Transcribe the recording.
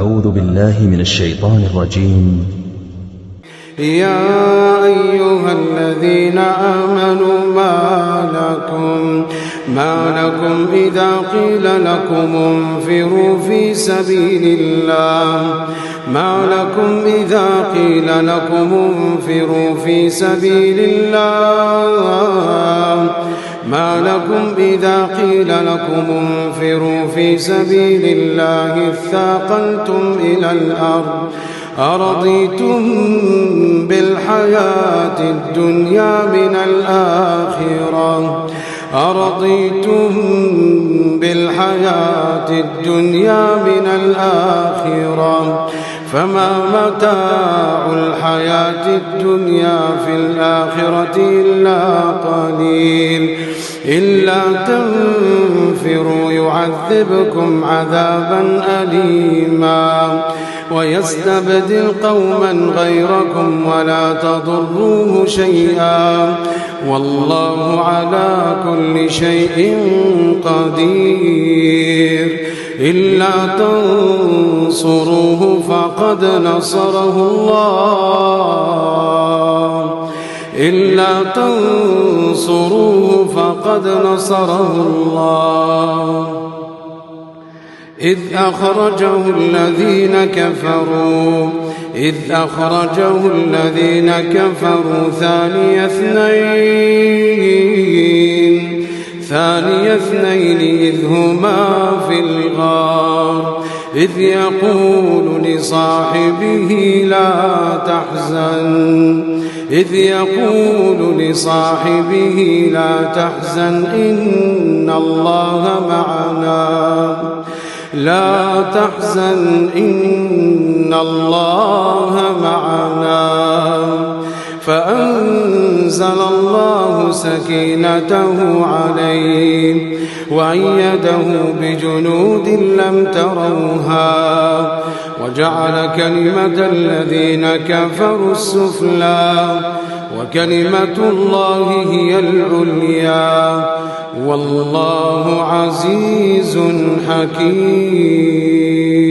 أعوذ بالله من الشيطان الرجيم. يا أيها الذين آمنوا ما لكم إذا قيل لكم انفروا في سبيل الله اثاقلتم إلى الأرض أرضيتم بالحياة الدنيا من الآخرة فما متاع الحياة الدنيا في الآخرة إلا قليل إلا تنفروا يعذبكم عذابا أليما ويستبدل قوما غيركم ولا تضروه شيئا والله على كل شيء قدير إلا تنصروه فقد نصره الله إذ أخرجه الذين كفروا ثاني اثنين إذ هما في الغار إذ يقول لصاحبه لا تحزن إن الله معنا فأنزل الله سكينته عليه وأيده بجنود لم تروها وجعل كلمة الذين كفروا السفلى وكلمة الله هي العليا والله عزيز حكيم.